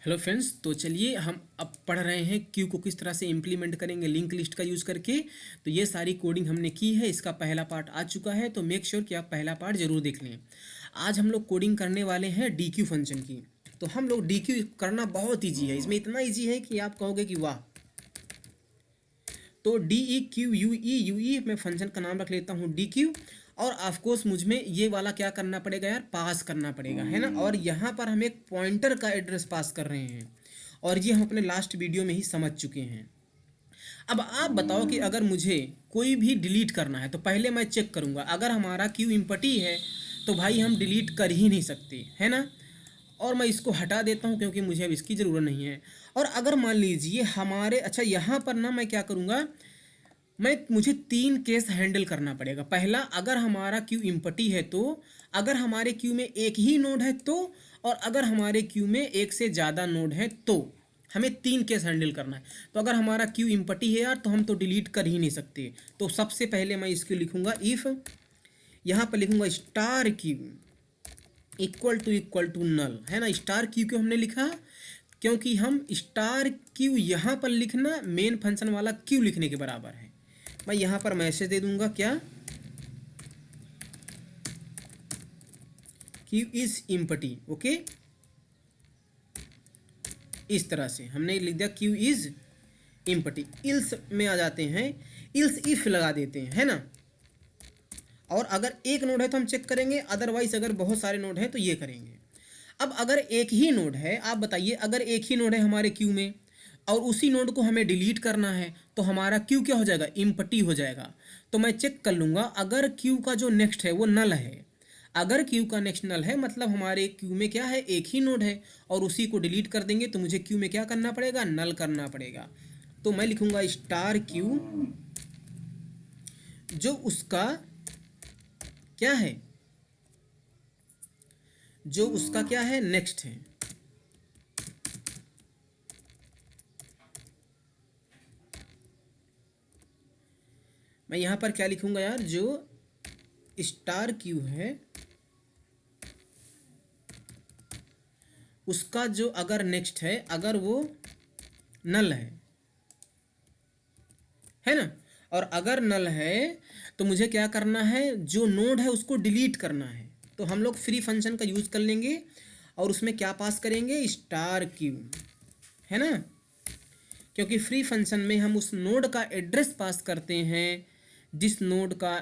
Hello friends, तो चलिए हम अब पढ़ रहे हैं क्यू को किस तरह से इम्प्लीमेंट करेंगे लिंक लिस्ट का यूज़ करके। तो ये सारी कोडिंग हमने की है, इसका पहला पार्ट आ चुका है, तो मेक श्योर कि आप पहला पार्ट ज़रूर देख लें। आज हम लोग कोडिंग करने वाले हैं डी क्यू फंक्शन की। तो हम लोग डी क्यू करना बहुत ईजी है, इसमें इतना ईजी है कि आप कहोगे कि वाह। तो डी ई क्यू यू ई मैं फंक्शन का नाम रख लेता हूँ डी क्यू। और ऑफकोर्स मुझ में ये वाला क्या करना पड़ेगा यार, पास करना पड़ेगा, है ना। और यहाँ पर हम एक पॉइंटर का एड्रेस पास कर रहे हैं, और ये हम अपने लास्ट वीडियो में ही समझ चुके हैं। अब आप बताओ कि अगर मुझे कोई भी डिलीट करना है तो पहले मैं चेक करूँगा, अगर हमारा क्यू इम्पटी है तो भाई हम डिलीट कर ही नहीं सकते, है ना। और मैं इसको हटा देता हूँ क्योंकि मुझे अब इसकी ज़रूरत नहीं है। और अगर मान लीजिए हमारे, अच्छा यहाँ पर ना मैं क्या करूँगा, मुझे 3 केस हैंडल करना पड़ेगा। पहला, अगर हमारा क्यू इम्पटी है तो, अगर हमारे क्यू में एक ही नोड है तो, और अगर हमारे क्यू में एक से ज़्यादा नोड है तो। हमें 3 केस हैंडल करना है। तो अगर हमारा क्यू इम्पटी है यार तो हम तो डिलीट कर ही नहीं सकते। तो सबसे पहले मैं इसको लिखूंगा इफ़, यहाँ पर लिखूंगा star q equal to null, है ना। स्टार क्यू क्यों हमने लिखा, क्योंकि हम स्टार क्यू यहाँ पर लिखना मेन फंक्शन वाला क्यू लिखने के बराबर है। मैं यहाँ पर मैसेज दे दूंगा क्या, क्यू इज इम्पटी, ओके। इस तरह से हमने लिख दिया क्यू इज इम्पटी। इल्स में आ जाते हैं, इल्स इफ लगा देते हैं, है ना। और अगर एक नोड है तो हम चेक करेंगे, अदरवाइज अगर बहुत सारे नोड हैं तो ये करेंगे। अब अगर एक ही नोड है, आप बताइए, अगर एक ही नोड है हमारे क्यू में और उसी नोड को हमें डिलीट करना है तो हमारा क्यू क्या हो जाएगा, इम्पटी हो जाएगा। तो मैं चेक कर लूँगा अगर क्यू का जो नेक्स्ट है वो नल है। अगर क्यू का नेक्स्ट नल है मतलब हमारे क्यू में क्या है, एक ही नोड है, और उसी को डिलीट कर देंगे तो मुझे क्यू में क्या करना पड़ेगा, नल करना पड़ेगा। तो मैं लिखूँगा स्टार क्यू जो उसका क्या है, जो उसका क्या है, नेक्स्ट है। मैं यहाँ पर क्या लिखूँगा यार, जो स्टार क्यू है उसका जो अगर नेक्स्ट है, अगर वो नल है ना। और अगर नल है तो मुझे क्या करना है, जो नोड है उसको डिलीट करना है। तो हम लोग फ्री फंक्शन का यूज़ कर लेंगे और उसमें क्या पास करेंगे, स्टार क्यू, है ना। क्योंकि फ्री फंक्शन में हम उस नोड का एड्रेस पास करते हैं, जिस नोड का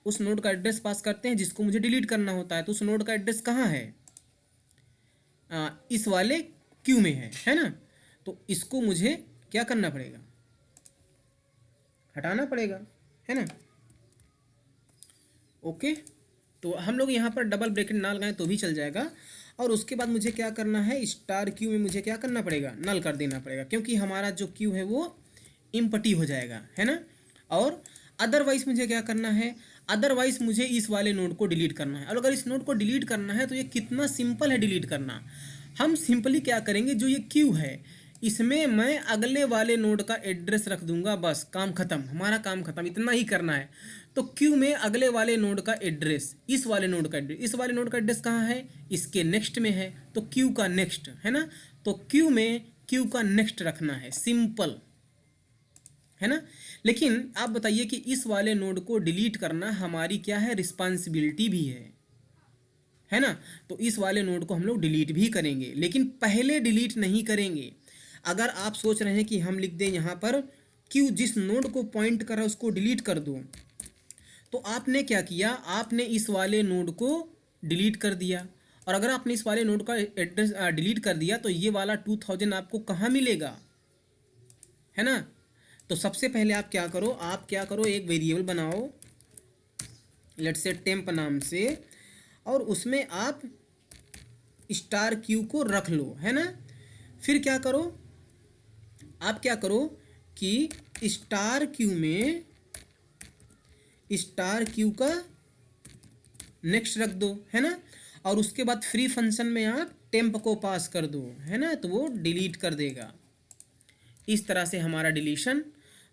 उस नोड का एड्रेस पास करते हैं जिसको मुझे डिलीट करना होता है। तो उस नोड का एड्रेस कहाँ है, इस वाले क्यू में है ना। तो इसको मुझे क्या करना पड़ेगा, हटाना पड़ेगा, है ना। ओके, तो हम लोग यहाँ पर डबल ब्रैकेट ना लगाएं तो भी चल जाएगा। और उसके बाद मुझे क्या करना है, स्टार क्यू में मुझे क्या करना पड़ेगा, नल कर देना पड़ेगा, क्योंकि हमारा जो क्यू है वो इम्पटी हो जाएगा, है ना। और अदरवाइज मुझे क्या करना है, अदरवाइज मुझे इस वाले नोड को डिलीट करना है। और अगर इस नोड को डिलीट करना है तो ये कितना सिंपल है डिलीट करना। हम सिंपली क्या करेंगे, जो ये क्यू है इसमें मैं अगले वाले नोड का एड्रेस रख दूंगा, बस काम खत्म, हमारा काम खत्म, इतना ही करना है। तो क्यू में अगले वाले नोड का एड्रेस, इस वाले नोड का एड्रेस, इस वाले नोड का एड्रेस कहाँ है, इसके नेक्स्ट में है, तो क्यू का नेक्स्ट, है ना। तो क्यू में क्यू का नेक्स्ट रखना है, सिंपल, है ना। लेकिन आप बताइए कि इस वाले नोड को डिलीट करना हमारी क्या है, रिस्पॉन्सिबिलिटी भी है ना। तो इस वाले नोड को हम लोग डिलीट भी करेंगे, लेकिन पहले डिलीट नहीं करेंगे। अगर आप सोच रहे हैं कि हम लिख दें यहाँ पर क्यू जिस नोड को पॉइंट कर रहा है उसको डिलीट कर दो, तो आपने क्या किया, आपने इस वाले नोड को डिलीट कर दिया। और अगर आपने इस वाले नोड का एड्रेस डिलीट कर दिया तो ये वाला 2000 आपको कहाँ मिलेगा, है ना। तो सबसे पहले आप क्या करो, एक वेरिएबल बनाओ, लेट्स से टेम्प नाम से, और उसमें आप स्टार क्यू को रख लो, है ना। फिर क्या करो, आप क्या करो कि स्टार क्यू का नेक्स्ट रख दो, है ना। और उसके बाद फ्री फंक्शन में आप टेम्प को पास कर दो, है ना, तो वो डिलीट कर देगा। इस तरह से हमारा डिलीशन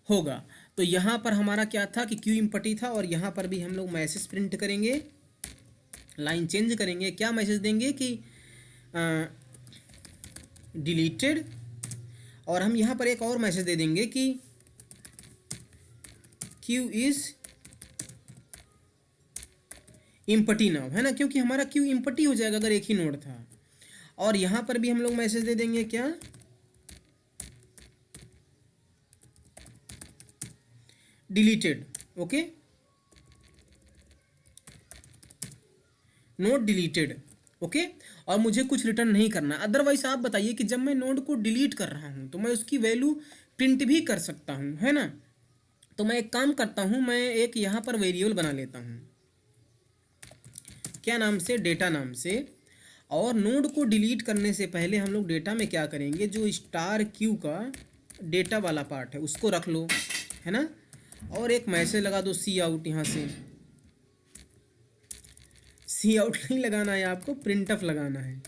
होगा। तो यहाँ पर हमारा क्या था कि क्यू इम्पटी था, और यहाँ पर भी हम लोग मैसेज प्रिंट करेंगे, लाइन चेंज करेंगे, क्या मैसेज देंगे कि डिलीटेड, और हम यहाँ पर एक और मैसेज दे देंगे कि क्यू इज इम्पटी नाउ, है ना, क्योंकि हमारा क्यू इम्पटी हो जाएगा अगर एक ही नोड था। और यहाँ पर भी हम लोग मैसेज दे देंगे क्या, deleted. Okay, node deleted. Okay, और मुझे कुछ रिटर्न नहीं करना। अदरवाइज आप बताइए कि जब मैं नोड को डिलीट कर रहा हूँ तो मैं उसकी वैल्यू प्रिंट भी कर सकता हूँ, है ना। तो मैं एक काम करता हूँ, मैं एक यहाँ पर वेरिएबल बना लेता हूँ, क्या नाम से, डेटा नाम से। और नोड को डिलीट करने से पहले हम लोग डेटा में क्या करेंगे, जो स्टार क्यू का डेटा वाला पार्ट है उसको रख लो, है ना। और एक मैसेज लगा दो सी आउट, यहाँ से सी आउट नहीं लगाना है आपको, प्रिंट ऑफ लगाना है।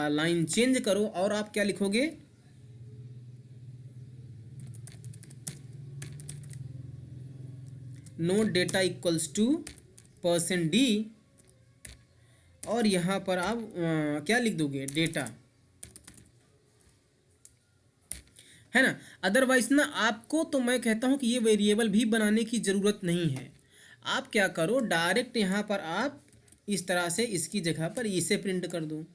लाइन चेंज करो और आप क्या लिखोगे, node data equals to %d, और यहाँ पर आप क्या लिख दोगे, डेटा, है ना। अदरवाइज ना आपको तो मैं कहता हूँ कि ये वेरिएबल भी बनाने की ज़रूरत नहीं है। आप क्या करो, डायरेक्ट यहाँ पर आप इस तरह से इसकी जगह पर इसे प्रिंट कर दो,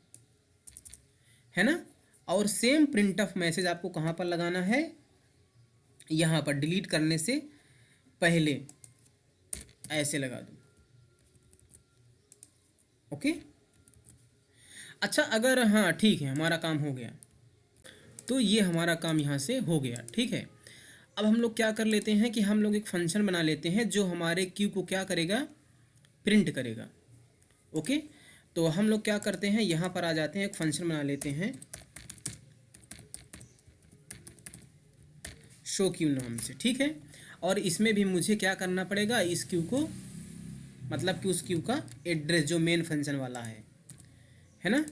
है ना। और सेम प्रिंट ऑफ मैसेज आपको कहाँ पर लगाना है, यहाँ पर डिलीट करने से पहले ऐसे लगा दो। ओके, अच्छा, अगर हाँ ठीक है, हमारा काम हो गया, तो ये हमारा काम यहाँ से हो गया, ठीक है। अब हम लोग क्या कर लेते हैं कि हम लोग एक फंक्शन बना लेते हैं जो हमारे क्यू को क्या करेगा, प्रिंट करेगा। ओके, तो हम लोग क्या करते हैं, यहाँ पर आ जाते हैं, एक फंक्शन बना लेते हैं शो क्यू नाम से, ठीक है। और इसमें भी मुझे क्या करना पड़ेगा, इस क्यू को, मतलब कि उस क्यू का एड्रेस जो मेन फंक्शन वाला है ना।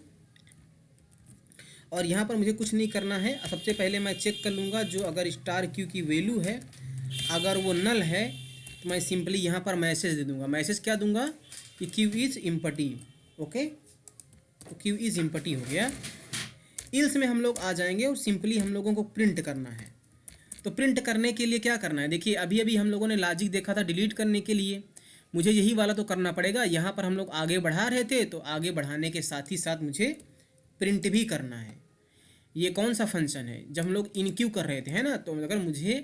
और यहाँ पर मुझे कुछ नहीं करना है। सबसे पहले मैं चेक कर लूँगा जो अगर स्टार क्यू की वैल्यू है, अगर वो नल है तो मैं सिंपली यहाँ पर मैसेज दे दूँगा। मैसेज क्या दूँगा कि क्यू इज़ इम्पटी। ओके, तो क्यू इज़ इम्पटी हो गया। इल्स में हम लोग आ जाएंगे और सिंपली हम लोगों को प्रिंट करना है। तो प्रिंट करने के लिए क्या करना है, देखिए अभी अभी हम लोगों ने लॉजिक देखा था डिलीट करने के लिए, मुझे यही वाला तो करना पड़ेगा। यहाँ पर हम लोग आगे बढ़ा रहे थे, तो आगे बढ़ाने के साथ ही साथ मुझे प्रिंट भी करना है। ये कौन सा फंक्शन है, जब हम लोग इनक्यू कर रहे थे, है ना। तो अगर मुझे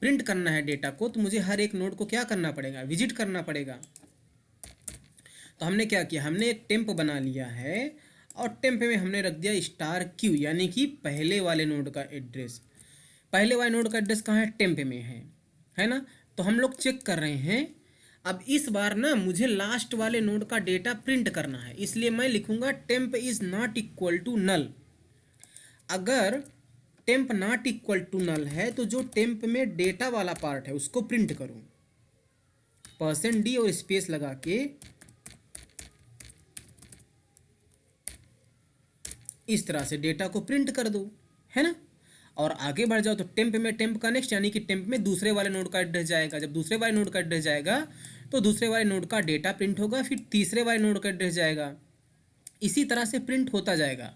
प्रिंट करना है डेटा को, तो मुझे हर एक नोड को क्या करना पड़ेगा, विजिट करना पड़ेगा। तो हमने क्या किया, हमने एक टेम्प बना लिया है और टेम्प में हमने रख दिया स्टार क्यू, यानी कि पहले वाले नोड का एड्रेस। पहले वाले नोड का एड्रेस कहाँ है, टेम्प में है ना। तो हम लोग चेक कर रहे हैं। अब इस बार ना मुझे लास्ट वाले नोड का डेटा प्रिंट करना है, इसलिए मैं लिखूंगा temp is not equal to null. अगर temp not equal to null है तो जो टेम्प में डेटा वाला पार्ट है उसको प्रिंट करो, %d और स्पेस लगा के इस तरह से डेटा को प्रिंट कर दो, है ना। और आगे बढ़ जाओ तो टेम्प में टेम्प का नेक्स्ट, यानी कि टेम्प में दूसरे वाले नोड का एड्रेस जाएगा। जब दूसरे वाले नोड का एड्रेस जाएगा तो दूसरे वाले नोड का डेटा प्रिंट होगा, फिर तीसरे वाले नोड का एड्रेस जाएगा, इसी तरह से प्रिंट होता जाएगा।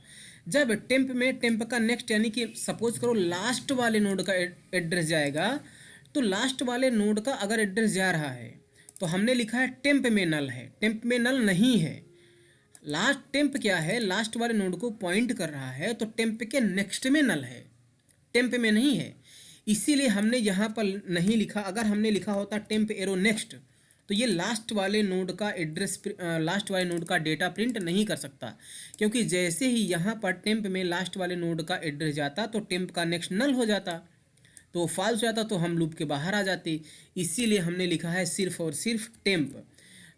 जब टेम्प में टेम्प का नेक्स्ट, यानी कि सपोज करो लास्ट वाले नोड का एड्रेस जाएगा, तो लास्ट वाले नोड का अगर एड्रेस जा रहा है तो हमने लिखा है टेम्प में नल है, टेम्प में नल नहीं है। लास्ट टेम्प क्या है, लास्ट वाले नोड को पॉइंट कर रहा है, तो टेम्प के नेक्स्ट में नल है, टेम्प में नहीं है। इसीलिए हमने यहाँ पर नहीं लिखा। अगर हमने लिखा होता टेम्प एरो नेक्स्ट, तो ये लास्ट वाले नोड का एड्रेस, लास्ट वाले नोड का डेटा प्रिंट नहीं कर सकता, क्योंकि जैसे ही यहाँ पर टेम्प में लास्ट वाले नोड का एड्रेस जाता तो टेम्प का नेक्स्ट नल हो जाता, तो फॉल्स हो जाता, तो हम लूप के बाहर आ जाते। इसीलिए हमने लिखा है सिर्फ और सिर्फ टेम्प।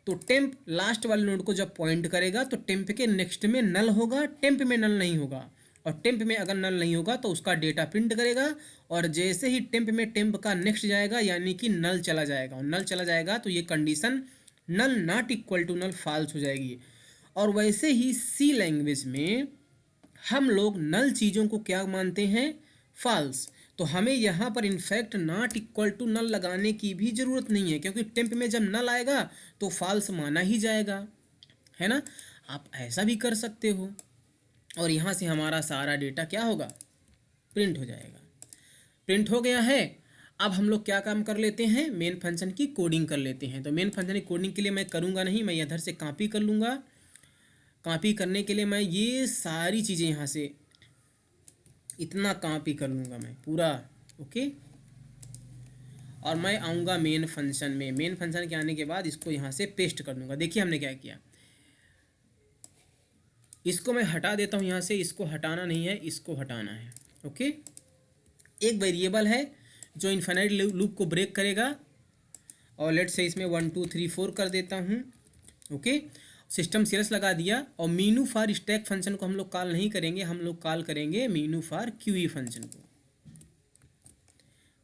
तो टेम्प लास्ट वाले नोड को जब पॉइंट करेगा तो टेम्प के नेक्स्ट में नल होगा, टेम्प में नल नहीं होगा। और टेम्प में अगर नल नहीं होगा तो उसका डेटा प्रिंट करेगा, और जैसे ही टेम्प में टेम्प का नेक्स्ट जाएगा यानी कि नल चला जाएगा, और नल चला जाएगा तो ये condition null not equal to null false हो जाएगी। और वैसे ही सी लैंग्वेज में हम लोग नल चीज़ों को क्या मानते हैं, फॉल्स। तो हमें यहाँ पर in fact not equal to null लगाने की भी ज़रूरत नहीं है, क्योंकि टेम्प में जब नल आएगा तो फॉल्स माना ही जाएगा, है ना। आप ऐसा भी कर सकते हो। और यहाँ से हमारा सारा डेटा क्या होगा, प्रिंट हो जाएगा। प्रिंट हो गया है। अब हम लोग क्या काम कर लेते हैं, मेन फंक्शन की कोडिंग कर लेते हैं। तो मेन फंक्शन की कोडिंग के लिए मैं करूँगा नहीं, मैं इधर से कॉपी कर लूँगा। कॉपी करने के लिए मैं ये सारी चीज़ें यहाँ से इतना कॉपी कर लूँगा मैं पूरा, ओके। और मैं आऊँगा मेन फंक्शन में। मेन फंक्शन के आने के बाद इसको यहाँ से पेस्ट कर दूँगा। देखिए हमने क्या किया, इसको मैं हटा देता हूँ यहाँ से। इसको हटाना नहीं है, इसको हटाना है, ओके। एक वेरिएबल है जो इन्फिनिट लूप को ब्रेक करेगा, और लेट से इसमें 1 2 3 4 कर देता हूँ, ओके। सिस्टम सीरियस लगा दिया। और मीनू फॉर स्टैक फंक्शन को हम लोग कॉल नहीं करेंगे, हम लोग कॉल करेंगे मीनू फॉर क्यूई फंक्शन को,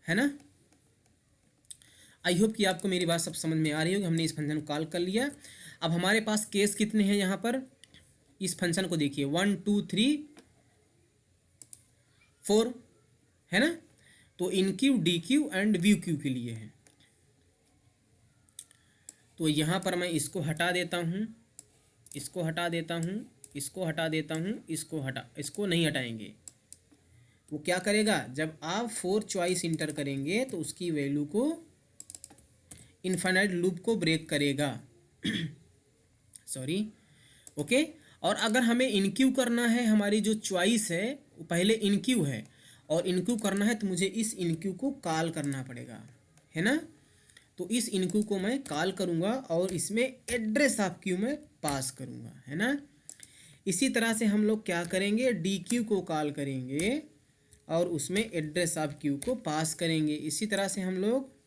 है ना। आई होप कि आपको मेरी बात सब समझ में आ रही होगी। हमने इस फंक्शन को कॉल कर लिया। अब हमारे पास केस कितने हैं यहाँ पर, इस फंक्शन को देखिए 1 2 3 4, है ना। तो enqueue, dequeue and view queue के लिए है। तो यहाँ पर मैं इसको हटा देता हूँ, इसको हटा देता हूँ, इसको हटा देता हूँ, इसको नहीं हटाएंगे। वो क्या करेगा, जब आप 4 चॉइस इंटर करेंगे तो उसकी वैल्यू को इनफाइनाइट लूप को ब्रेक करेगा सॉरी, ओके। और अगर हमें इनक्यू करना है, हमारी जो चॉइस है वो पहले इनक्यू है, और इनक्यू करना है तो मुझे इस इनक्यू को कॉल करना पड़ेगा, है ना। तो इस इनक्यू को मैं कॉल करूँगा और इसमें एड्रेस ऑफ क्यू में पास करूँगा, है ना। इसी तरह से हम लोग क्या करेंगे, डी क्यू को कॉल करेंगे और उसमें एड्रेस ऑफ क्यू को पास करेंगे। इसी तरह से हम लोग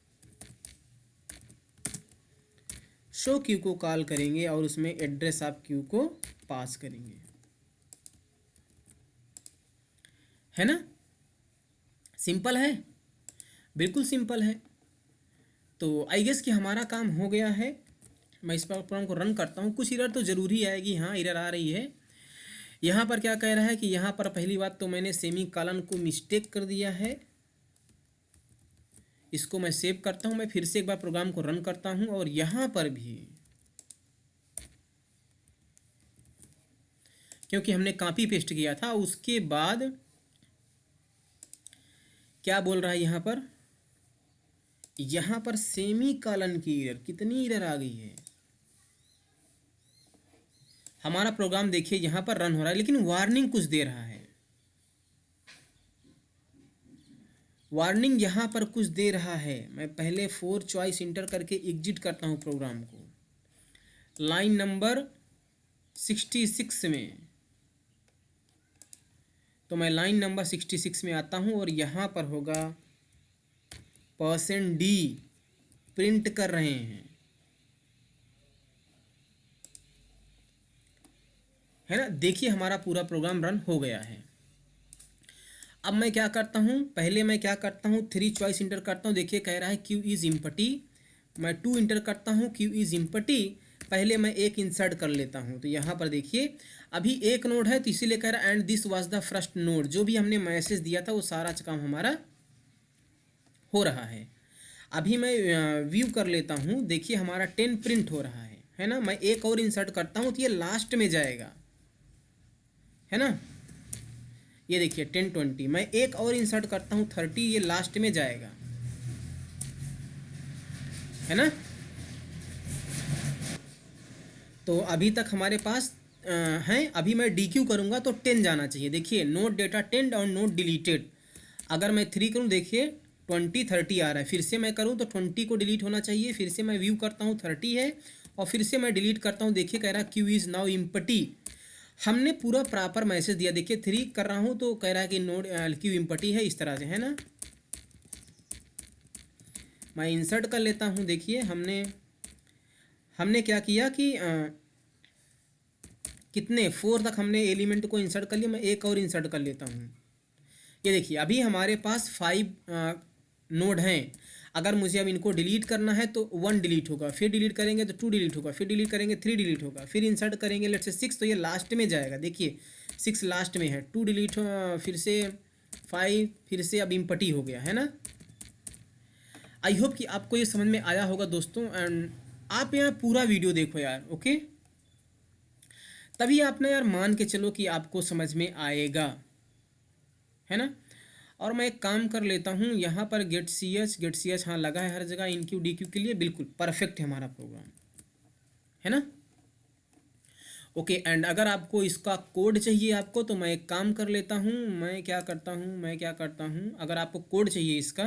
शो क्यू को कॉल करेंगे और उसमें एड्रेस ऑफ क्यू को पास करेंगे, है ना। सिंपल है, बिल्कुल सिंपल है। तो आई गेस कि हमारा काम हो गया है। मैं इस प्रोग्राम को रन करता हूँ। कुछ एरर तो ज़रूरी आएगी, हाँ एरर आ रही है। यहाँ पर क्या कह रहा है कि यहाँ पर पहली बात तो मैंने सेमी कॉलन को मिस्टेक कर दिया है। इसको मैं सेव करता हूँ, मैं फिर से एक बार प्रोग्राम को रन करता हूँ, और यहाँ पर भी क्योंकि हमने कॉपी पेस्ट किया था, उसके बाद क्या बोल रहा है यहाँ पर सेमी कॉलन की एरर, कितनी एरर आ गई है। हमारा प्रोग्राम देखिए यहाँ पर रन हो रहा है, लेकिन वार्निंग कुछ दे रहा है। वार्निंग यहाँ पर कुछ दे रहा है। मैं पहले 4 चॉइस इंटर करके एग्जिट करता हूँ प्रोग्राम को। लाइन नंबर 66 में, तो मैं लाइन नंबर 66 में आता हूँ और यहाँ पर होगा %d प्रिंट कर रहे हैं, है ना। देखिए हमारा पूरा प्रोग्राम रन हो गया है। अब मैं क्या करता हूँ, पहले मैं क्या करता हूँ, 3 चॉइस इंटर करता हूँ। देखिए कह रहा है क्यू इज़ इम्पटी। मैं 2 इंटर करता हूँ, क्यू इज़ इम्पटी। पहले मैं एक इंसर्ट कर लेता हूँ। तो यहाँ पर देखिए अभी एक नोड है, तो इसीलिए कह रहा है and this was the first node. जो भी हमने मैसेज दिया था वो सारा काम हमारा हो रहा है। अभी मैं व्यू कर लेता हूँ। देखिए हमारा 10 प्रिंट हो रहा है ना। मैं एक और इंसर्ट करता हूँ तो ये लास्ट में जाएगा, है ना। ये देखिए 10 20, मैं एक और इंसर्ट करता हूँ 30, ये लास्ट में जाएगा, है ना। तो अभी तक हमारे पास हैं। अभी मैं डी क्यू करूँगा तो 10 जाना चाहिए। देखिए नोट डेटा 10 और नोट डिलीटेड। अगर मैं 3 करूँ, देखिए 20 30 आ रहा है। फिर से मैं करूँ तो 20 को डिलीट होना चाहिए। फिर से मैं व्यू करता हूँ 30 है, और फिर से मैं डिलीट करता हूँ। देखिए कह रहा है क्यू इज़ नाउ इम्पटी। हमने पूरा प्रॉपर मैसेज दिया। देखिए 3 कर रहा हूँ तो कह रहा है कि नोड क्यू इम्पटी है, इस तरह से, है ना। मैं इंसर्ट कर लेता हूँ। देखिए हमने क्या किया कि कितने 4 तक हमने एलिमेंट को इंसर्ट कर लिया। मैं एक और इंसर्ट कर लेता हूँ। ये देखिए अभी हमारे पास 5 नोड हैं। अगर मुझे अब इनको डिलीट करना है तो 1 डिलीट होगा, फिर डिलीट करेंगे तो 2 डिलीट होगा, फिर डिलीट करेंगे 3 डिलीट होगा, फिर इंसर्ट करेंगे लेट्स से 6, तो ये लास्ट में जाएगा। देखिए 6 लास्ट में है, 2 डिलीट फिर से 5, फिर से अब इम्पटी हो गया, है ना। आई होप कि आपको ये समझ में आया होगा दोस्तों। एंड आप यहाँ पूरा वीडियो देखो यार, ओके। तभी आपने यार मान के चलो कि आपको समझ में आएगा, है ना। और मैं एक काम कर लेता हूँ यहाँ पर गेट सी एच हाँ लगा है हर जगह, इन क्यू डी क्यू के लिए बिल्कुल परफेक्ट है हमारा प्रोग्राम, है ना। ओके एंड अगर आपको इसका कोड चाहिए आपको, तो मैं एक काम कर लेता हूँ, मैं क्या करता हूँ अगर आपको कोड चाहिए इसका,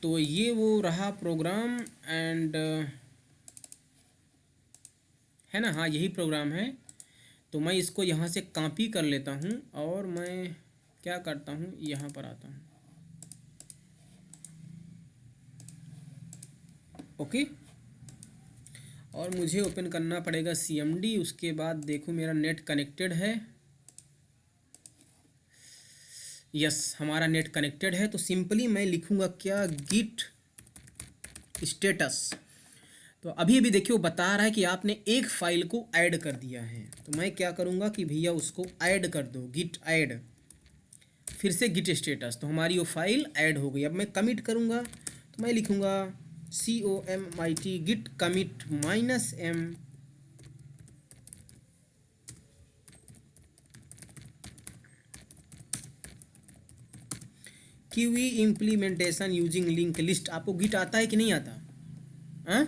तो ये वो रहा प्रोग्राम एंड है ना, हाँ यही प्रोग्राम है। तो मैं इसको यहाँ से कॉपी कर लेता हूँ और मैं क्या करता हूँ, यहाँ पर आता हूँ। ओके और मुझे ओपन करना पड़ेगा CMD, उसके बाद देखो मेरा नेट कनेक्टेड है, यस हमारा नेट कनेक्टेड है। तो सिंपली मैं लिखूँगा क्या, गिट स्टेटस। तो अभी अभी देखिए वो बता रहा है कि आपने एक फाइल को ऐड कर दिया है, तो मैं क्या करूँगा कि भैया उसको ऐड कर दो, गिट ऐड, फिर से गिट स्टेटस, तो हमारी वो फाइल ऐड हो गई। अब मैं कमिट करूँगा तो मैं लिखूँगा COMIT git commit -m QE implementation using link list. आपको गिट आता है कि नहीं आता? हाँ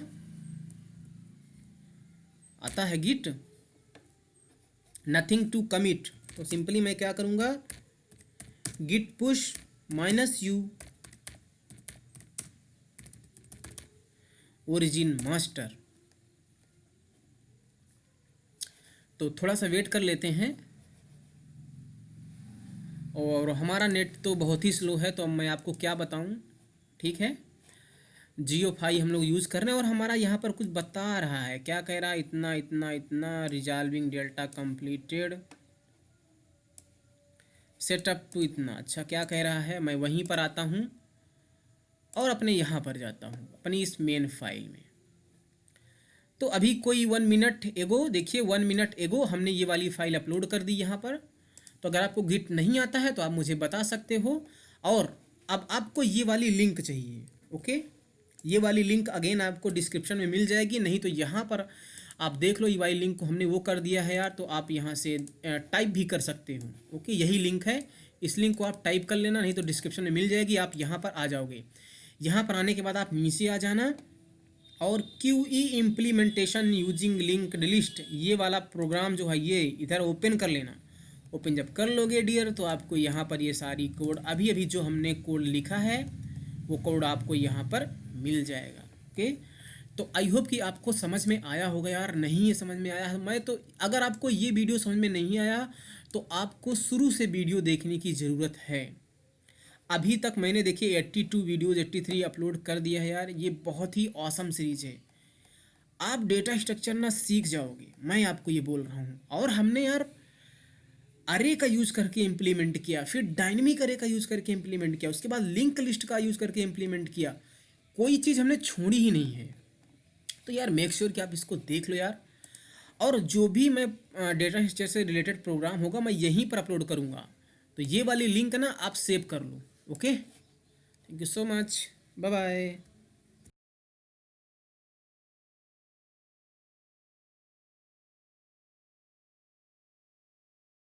आता है गिट, नथिंग टू कमिट। तो सिंपली मैं क्या करूँगा, git push -u origin master. तो थोड़ा सा वेट कर लेते हैं, और हमारा नेट तो बहुत ही स्लो है, तो अब मैं आपको क्या बताऊं, ठीक है। जियो फाई हम लोग यूज़ कर रहे हैं और हमारा यहाँ पर कुछ बता रहा है, क्या कह रहा है, इतना इतना इतना resolving delta completed, setup to इतना। अच्छा क्या कह रहा है, मैं वहीं पर आता हूँ और अपने यहाँ पर जाता हूँ अपनी इस मेन फाइल में। तो अभी कोई 1 मिनट एगो, देखिए 1 मिनट एगो हमने ये वाली फाइल अपलोड कर दी यहाँ पर। तो अगर आपको गिट नहीं आता है तो आप मुझे बता सकते हो। और अब आपको ये वाली लिंक चाहिए, ओके, ये वाली लिंक अगेन आपको डिस्क्रिप्शन में मिल जाएगी, नहीं तो यहाँ पर आप देख लो, ये वाली लिंक को हमने वो कर दिया है यार, तो आप यहाँ से टाइप भी कर सकते हो। ओके यही लिंक है, इस लिंक को आप टाइप कर लेना, नहीं तो डिस्क्रिप्शन में मिल जाएगी, आप यहाँ पर आ जाओगे। यहाँ पर आने के बाद आप नीचे आ जाना और QE implementation using linked list, ये वाला प्रोग्राम जो है ये इधर ओपन कर लेना। ओपन जब कर लोगे डियर, तो आपको यहाँ पर ये सारी कोड, अभी अभी जो हमने कोड लिखा है वो कोड आपको यहाँ पर मिल जाएगा। ओके तो आई होप कि आपको समझ में आया होगा यार। नहीं है समझ में आया है, मैं तो अगर आपको ये वीडियो समझ में नहीं आया तो आपको शुरू से वीडियो देखने की ज़रूरत है। अभी तक मैंने देखिए 82 वीडियोज़ 83 अपलोड कर दिया है यार, ये बहुत ही ऑसम सीरीज है। आप डेटा स्ट्रक्चर ना सीख जाओगे, मैं आपको ये बोल रहा हूँ। और हमने यार अरे का यूज़ करके इम्प्लीमेंट किया, फिर डायनेमिक अरे का यूज़ करके इम्प्लीमेंट किया, उसके बाद लिंक लिस्ट का यूज़ करके इम्प्लीमेंट किया, कोई चीज़ हमने छोड़ी ही नहीं है। तो यार मेक श्योर कि आप इसको देख लो यार। और जो भी मैं डेटा स्ट्रक्चर से रिलेटेड प्रोग्राम होगा मैं यहीं पर अपलोड करूँगा, तो ये वाली लिंक ना आप सेव कर लो। Okay thank you so much, bye bye.